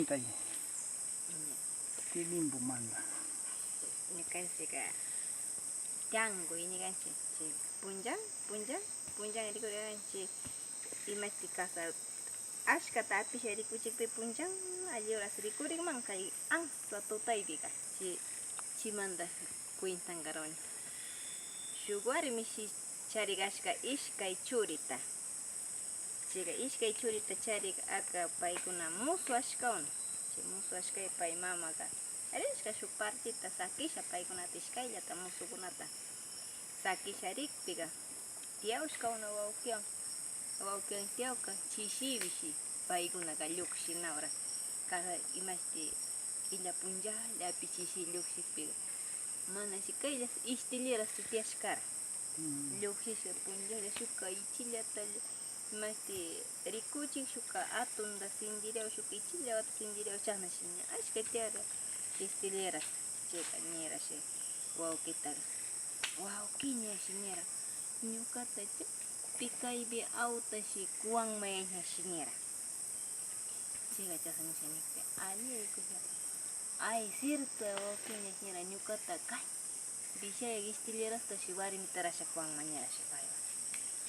tay. Tilimbo manda. Ini kan sega Tianggo ini kan si punjang ini kan si imasti kasa aska tapi saya dikucik pe punjang aja orang sedikit mang kai angsa totai bika si manda kuintang garon shugwari misi cari gaska iskai curita jika iskai curita cari aga pai kuna musu askaon si musu askai pai mama ka ada iska supartita saki siapa ikut nanti sekali jatah musuh kunata saki syarik pika dia uska una wau kiang dia uka cici bisi baik guna galuk sina ora kalau imasti ila punja tapi cici luk sipil mana sih kayak istilah setia sekarang luk sih punja dia suka istilah tal mesti rikucing suka atun da sendiri suka istilah atau sendiri cahna sinya asyik tiada istileras ceka nera se wow kita wow kinya sinera nyuka tace pikai be auta si kuang mainnya sinera ceka casan sini pe ali ku ya ai sirta wow kinya sinera nyuka takai bisa ya istileras ta si wari mitara sa kuang manyera se payo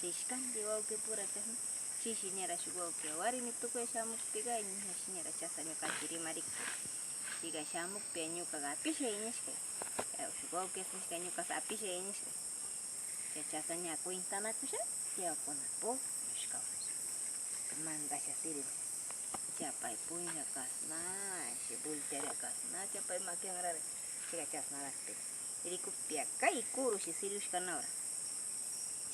siskan di wow ke pura casan si sinera si wow ke wari mitu ko samuk pikai nya sinera casan nyuka kiri marik jika samuk penyu kagak api saya ini sih, gua oke sih penyu kas api saya ini sih, cacasanya aku intan aku sih, ya aku napo, sekarang, teman kasih sih, siapa punya kasna, si bulter kasna, siapa makin ngarare, si cacasna lagi, jadi kupiak kai kurus si serius karena orang,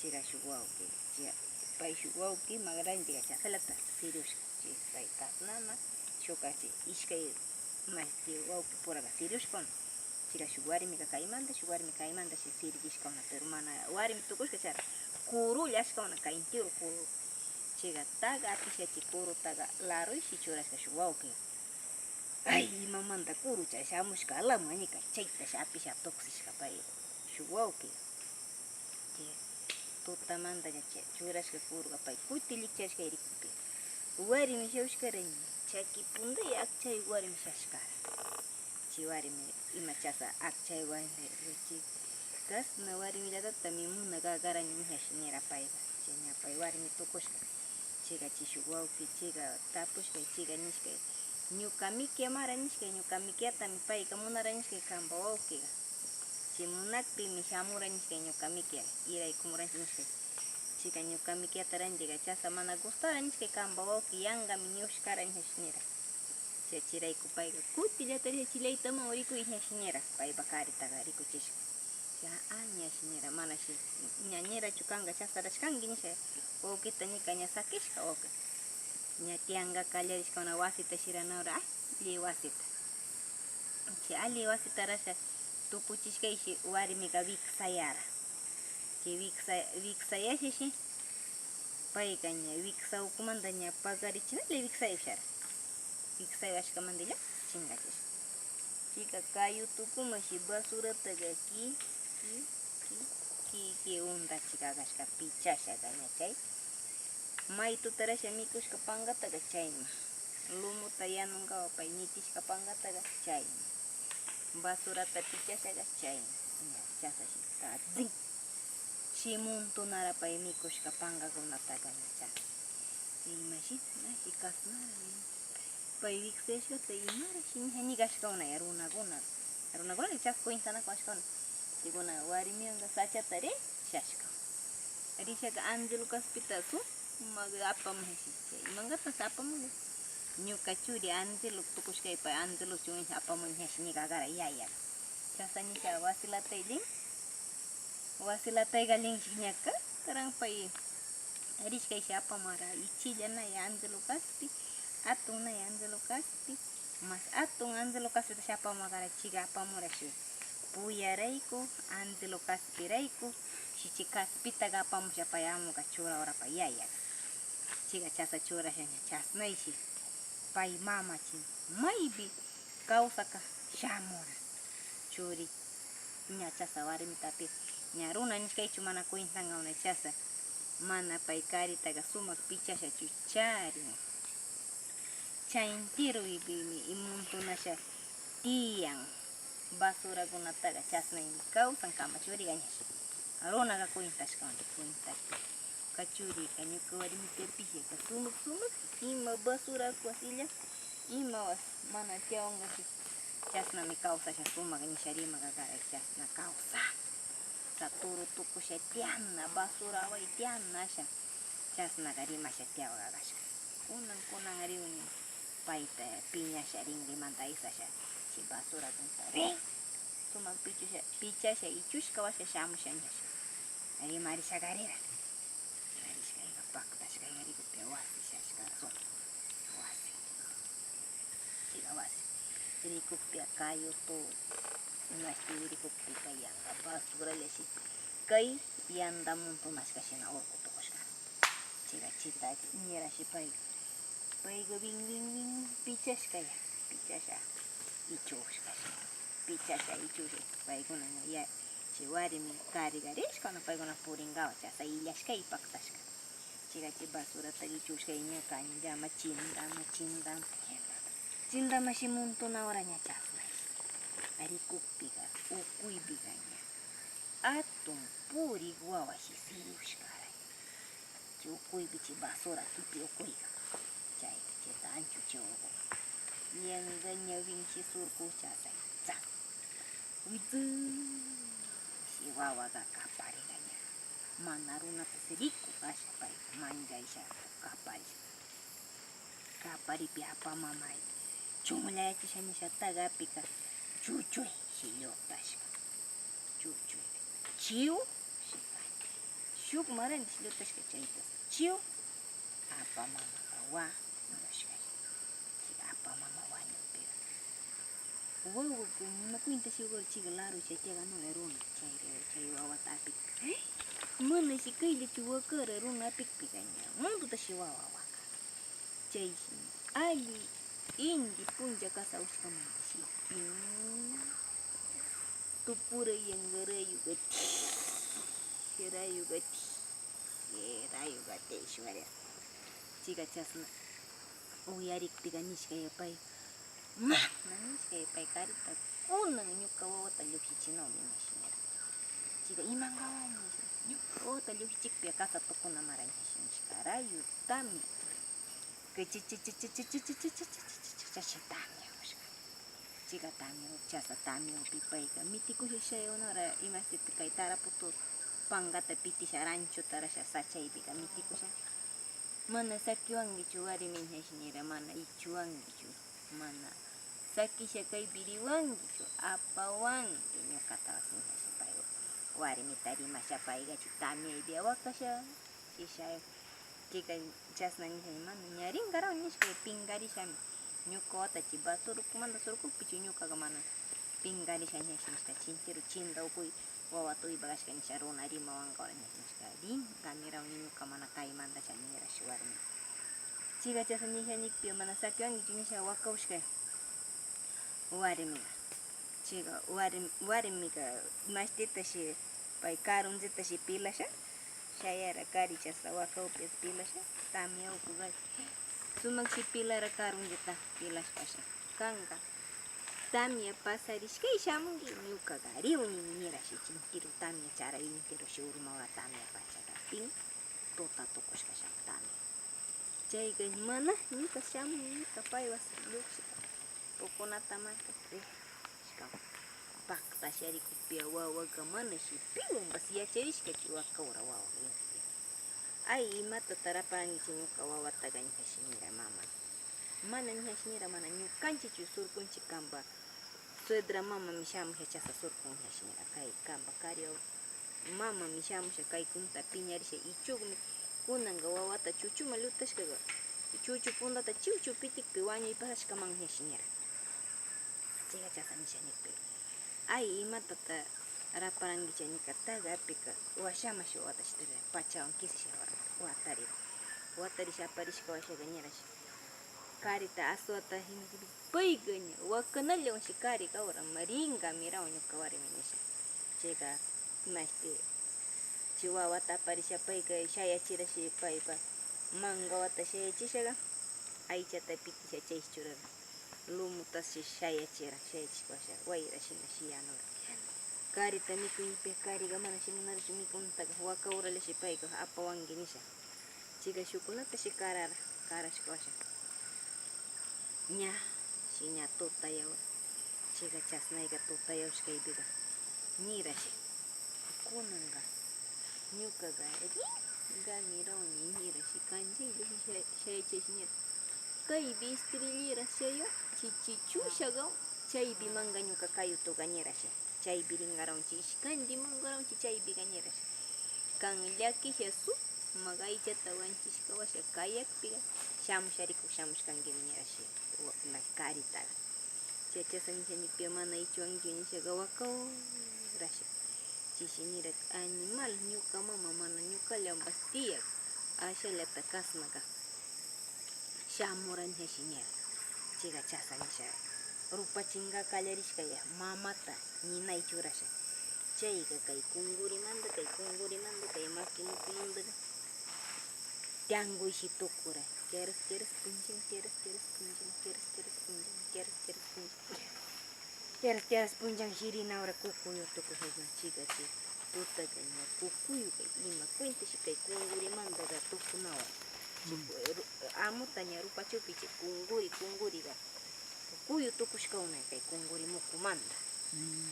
jika suka oke, jika pai suka oke, magaran jika cacas letak serius, jika pai kasna mah, suka si iskai masti wow pura ga serius kon cira sugwari mi kaimanda si serius kon pero mana wari mi tukus ke cara kuru lias kon kaintir kuru ciga taga api si kuru taga larui si curas ke wow ke ai mamanda kuru cai samus kala mani ka ceita si api si toksis ka pai wow ke tota manda nya curas ke kuru ka pai kutilik cai ke rikupe wari mi seus kerenya caki punda ya akcai wari misaskar ciwari mi imacasa akcai wari ci gas na wari mi data tami mun naga gara ni hasini rapai cenya pai wari mi tukos ciga cishu wau ki ciga tapus ke ciga niske nyuka mi ke mara niske nyuka mi ke tami pai kamu nara niske kamba wau ki cimunak pi mi samura niske nyuka mi ke irai kumuran niske jika nyuka miki ataran jika casa mana gustaran ke kamba wau ki yang kami nyus karan hasnira cira iku pai kuti jata dia cilai tama oriku hasnira pai bakari tagari ku cis ya anya hasnira mana si nyanyira cukanga casa das kan gini saya oh kita nikahnya sakis ka oke nyatianga kalya iskona wasita sirana ora li wasita si ali wasita rasa tu pucis kai si wari mega wik sayara wiksa ya sih paikanya wiksa hukumandanya pagari cina le wiksa ya wiksa ya kamandila cinga sih jika kayu tuku masih basura tagaki ki unda cika gas kapica saganya cai mai tu terasa mikus kapangga taga cai lumu tayan engkau apa ini tis kapangga taga cai basura tapica saga cai ya casa sih tading simuntu nara pai mikus kapangga guna taganya ca imagine nasi kasna pai wikses te imara sini hani gas kauna runa guna cak ko intana ko askon siguna wari mi anga sacha tare shashka ari shaka anjul kaspita su mag apa mahisi manga ta apa mu nyuka cudi anjul tukus kai pai anjul cuni apa mu hesni gagara iya casanya ca wasila tailing wasilatai galing sinyaka terang pai hadis kai siapa mara ichi jana ya anjelo kasti atuna ya anjelo kasti mas atung anjelo kasti siapa mara ciga apa murashi puya reiku anjelo kasti reiku si cikas pita ga apa mu siapa ya mu kacura ora pa ya ciga casa cura hanya cas naisi pai mama cin maybe kau saka shamora curi nya casa wari tapi nyaruna niskai cuma aku intang ngau na casa mana pai kari taga sumak picha sa entero y montón de tiang basura con ataga chasna y causan cama churi gañas. Arona ga cuentas con cuentas. Kachuri kanyu kawari mi terpije ka sumuk ima basura kuasilla ima was mana tiaonga si chasna mi causa ya suma gañi sharima ga gara chasna causa. Saturu tuku sha tiana basura wa tiana sha chasna garima sha tiawa ga gasha. Kunang ariuni paita piña sharing di manta isa sha si basura kunta re suma picha sha ichush kawasha shamu sha nyasha ari mari sha garera ari sha iga pakta sha gari kupe wasi sha shkara so wasi siga wasi iri kupe kayo to nasti iri kupe kayanga basura leshi kai yanda muntu maskashina orko to koshka siga chita nyera shi pai Paiga wing pichashka ya pichasha ichushka pichasha ichushi paiguna ya chiwari mi kari garishka no paiguna puringawa chasa illashka ipaktashka chiga chi basura ta ichushka iña kaña llama chindama shi montona hora ña chasna ari kupiga ukuybiga ña atun puri guawa shi siriushka chi ukuybi chi basura tupi ukuyga chay cheta ancho chogo yanga ñawin shi surku chasay tsa wizu shi wawa ga kapari gaña mana runa peseriku asha pay manga isha kapari pi apa mamay chumulaya chishani shataga pika chuchuy shi yotashka chuchuy chiu shi shuk maran shi yotashka chaytas chiu apa mama wa apa mama wanyo pera wo no cuenta si go chiga laro che tega no erona chay wawa tapi mana si kai le chuwa kara rona pik pikanya mundo ta si wawa waka chay ali indi punja kasa uska manda si tupura yang rayu gati shwara chiga chasna uyarik piga nishka yapay nishka yapay karita kunang nyuka wawata lyuhichi no minashinera chiga imangawa nyuka wawata lyuhichik pia kasa tokuna mara nishka rayu tami chiga tami chasa tami pipay ka mitiku hishay onora imasti kay taraputo pangata piti sha rancho tara sha sachay piga mitiku sha mana sakiwangi chu wari minha shinira mana ichuwangi chu mana saki shakai biriwangi chu apawangi nyokata wasinha shapai wari mitari mashapai gachi tami dia wakasha shishay kika chasna nisha mana nyaring garau nishka pingari shami nyuko wata chi basuru kumanda suruku pichu nyuka ga mana pingari sha nishka chintiru chinda ukui wawato ibagashka nisha rona rima wanga wala nishka ring kamera nyuka mana kai manda sha nira shiwarmi chiga chasa nisha nikpia mana sakiwangi chu nisha wakaushka warimiga chiga warimiga mastita shi pai karunzita shi pilasha shayara kari chasa wakaupes pilasha tamia ukuga sumak shi pilara karunzita pilashpasha kanga tamia pasarishka ishamungi nyuka gari uni nira shi chintiru tamia chara intiru shi urmawa tamia pachaga ping tota tokoshka sham tamia chayga mana nyuka shamu nyuka paywas lukshika pokona tamaka shka pakta shari kupia wawaga mana shi piwang bas yacharishka chi wakaura wawa yuntia ai imata tarapangi chi nyuka wawataga nyashinira mama mana nyashinira mana nyukanchi chu surkunchi kamba suedra mama mishamu hechasa surkun nyashinira kai kamba kario mama mishamu kai kunta piñarisha ichugmi kunanga wawata chuchu malutashkaga chuchu pundata chuchu pitik piwaña ipasashka man nyashinira chiga chasa nishanikpi ai imatata raparangicha nikataga apika washamashi watashitara pachawan kisisha watari shaparishka washaga nyerashi karita aswata hinkibi paiganya wakanalla wanshi kari kawra maringa miraw nyuka wari minishi chiga imashte chihuahua taparisha paiga shayachirashi paipa manga wata shayachishaga Aichata pitisha chaychurara lumutas shayachira shayachikuasha wayrashina shiyanura karita mikuypi kariga mana shimunarichu mikuntaqa waka uralashi payqa apawanki nisha chika shukunata shi karashkuasha ña shiña tutayawra chika chasnayqa tutayawashkaypiqa nirashi kunanqa ñukaqa rinqa mirawmi nirashi kanchayllashi shayachashi nira kaypi istirillera shayo chichichushaqa chaypi manga ñuka kayutuqa nirashi chaypi ringaranchi ishkanti mungaranchi chaypiqa nirashi kan llakisha sumak aychata wanchishka washa kayakpiqa shamushkangimi nirashi karitaqa chay chasanishanipi mana ichuwanchu nishaqa wakaurashi chishi nira animal ñuka mama mana ñukallapas tiyak ashallata kasnaqa shamuranchashi nira chayqa chasanisha rupachinqa kallarishkaya mamata ninay churasha chayqa kay kungurimanta kay makinukuymantaqa tianguyshi tukura tiaras punchang tiaras punchang shirinawra kukuyu tukusha chika chay tutaqa ña kukuyu kay ima cuentashi kay kungurimantaqa tukunawra amuta ña rupachupi chay kunguriqa kukuyu tukushkauna kay kunguri mukumanta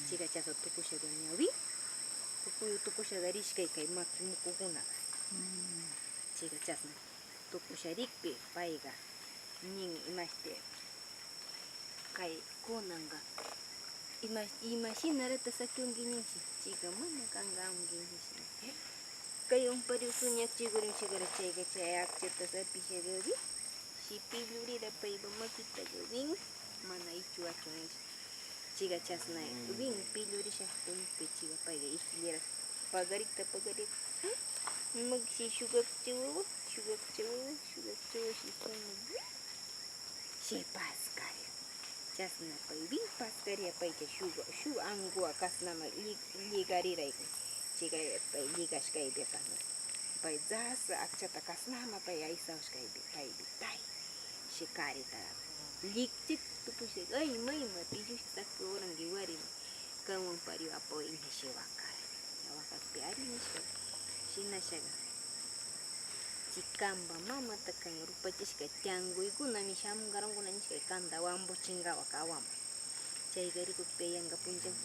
chika chasa tukushaqa ñawi kukuyu tukushaqa rishkay kay maki mukukunaqa chika chasna tukusharikpi payqa nin imashti kay kunanqa imashinarata sakiunki ninshi chika mana kanqa amunkishi kay umpariw suñachikurinchikara chayqa chay akchata sapishaqa shipillurira paypa makitaqa win mana ichuwachu ninshi chika chasna win pillurisha kunpi chika payqa ishkillera pagarikta magshi shugakchawawa shay paskaria chasna pay win paskaria paycha shuk anguwa kasnama lligarirayku chika pay lligashkaypiqa pay zasa akchata kasnama pay aysawashkaypi paypi tay shi karitaraqa llikchik tukushaq ay mayma pillushka sakiwaranki warimi kanwan pariw apawa iñashi wakara wakakpi ari nishka shinashaqa chikamba mamata kan rupachishka tianguykunami shamunqarankuna nishka kanta wampuchinkawa kawaman chayqa rikukpi yanqa punchang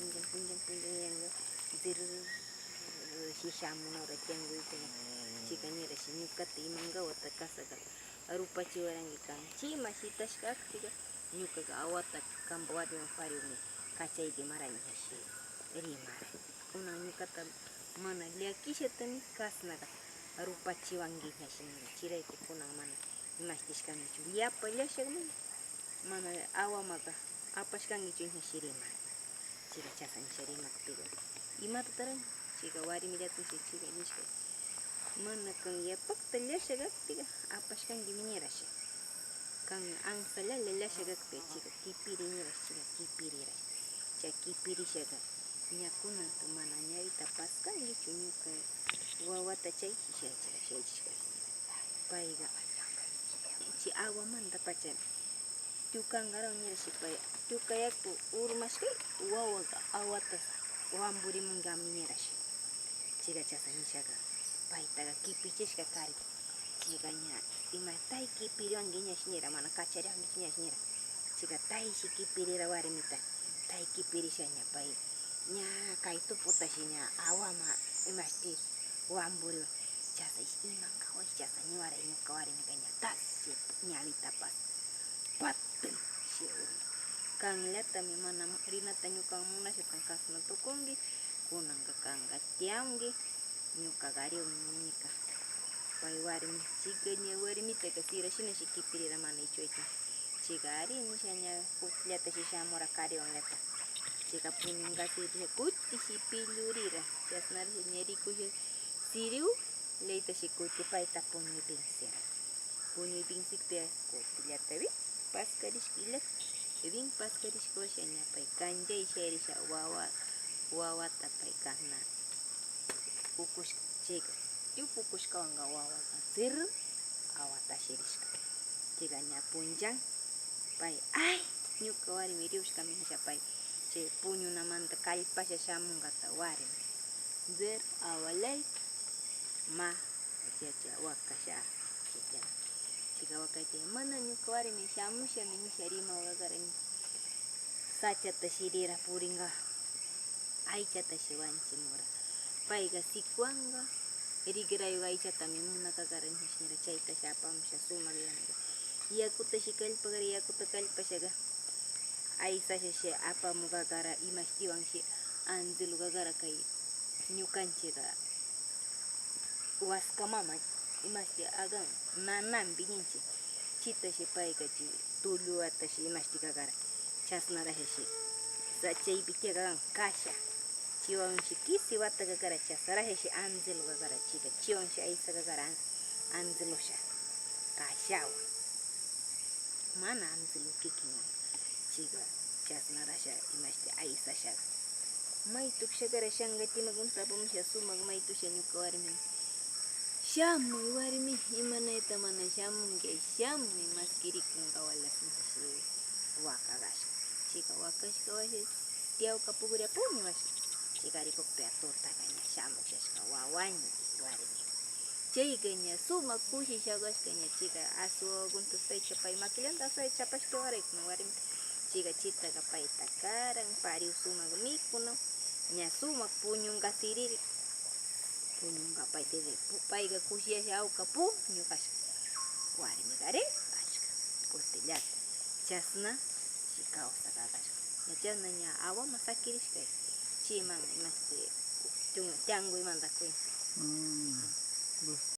yanqa shi shamunawra tianguykuna chika nirashi ñukata imankawata kasaqa rupachiwaranki kan chima shitashkakpiqa ñukaqa awata kamba warmiwan pariwmi kachaypi marañashi rimara kunan ñukata mana llakishatami kasnaqa rupachiwankiñashi nira chiraypi kunan mana imashtishkankichu llapa llashaqmi mana awamaqa apashkankichu ñashi rimara chika chasanisha rimakpiqa imatataraq chika warmillatanshi chika nishka mana kan yapakta llashaqakpiqa apashkankimi nirashi kan ansalala llashaqakpi chika kipiri nirashi chika kipirirashi chay kipirishaqa ñakunanta mana ñawita paskankichu ñuka wawata chayshi shayachishka payqa chay awamanta pacha tukanqaraw nirashi pay tukayakpu urmashkay wawaqa awatas wamburimunkami nirashi chika chasanishaqa paytaqa kipichishka kari chika ña ima tay kipiriwanki ñashi nira mana kachariwankichu ñashi nira chika tayshi kipirira warmita tay kipirisha ña pay ña kay tuputashi ña awama imashti wamburiwan chasa imankawash chasa ñuwaray ñuka warmiqa ña tasshi ñawitapas patin shi urma kanllatami mana rinata ñuka munashakan kasna tukunki kunanqa kanqa tianki ñukaqa ariwnika pay warmi chika ña warmitaqa sirashinashi kipirira mana ichuwaychan chika ari nisha ña pukllatashi shamura kariwanlata chika puninqasirisha kutishi pillurira chasnarishi ña rikusha siriw leytashi kuti payta puñuypinsira puñuypinsikpi kutillatapi paskarishkilla win paskarishkawasha ña pay kanjay shayrisha wawata pay kasna pukushka chayqa pukushkawanqa wawaqa zir awatashirishka chica ña punllan pay ay ñuka warmi riushkami nisha pay chay puñunamanta kallpasha shamungata warmi der awalayta ma yacha wakasha chika wakayta mana ñuka warmi shamushami nisha rimawqa karani sachatashi rira purinqa aychatashi wanchimura payqa sikuwanqa riqrayuq aychatami munaka karan nishnira chaytashi apamusha sumak yanqa yakutashi kallpakara yakuta kallpashaqa aysashashi apamuqa kara imashtiwanshi anziluqa kara kay ñukanchikqa waska mama imashti agan nanampi ninchik chitashi payqa chay tullu watashi imashtika kara chasnarashashi chaypi tiyaqa kan kasha chiwanshi kisi wataka kara chasarashashi anziluqa kara chika chiwanshi aysaqa kara anzilusha kashawan mana anzilu kikinwan chika chasnarasha imashti aysashaqa maytuksha kara shanqatimakunta apamusha sumak maytusha ñuka warmi shamuy warmi imanayta mana shamunki shamuy maskirikunqa walas nishashi wakaqashka chika wakashka washi tiyawqa pukrapuni washka chikarikukpi tutaka ña shamushashka wawaña warmi chayqa ña sumak kushishqa kashka ña chika aswawakunta pay maquillanta aswata chapashka waraykuna warmi chika chitaka payta karan pariw sumak mikuna ña sumak puñunqa siririn puñunqa payqa kushiyasha awqa puñu kashka warmi karin kashka kutillata chasna kawsaka kashka ña chasna ña awaman sakirishka chiman imashti tianguymanta kuy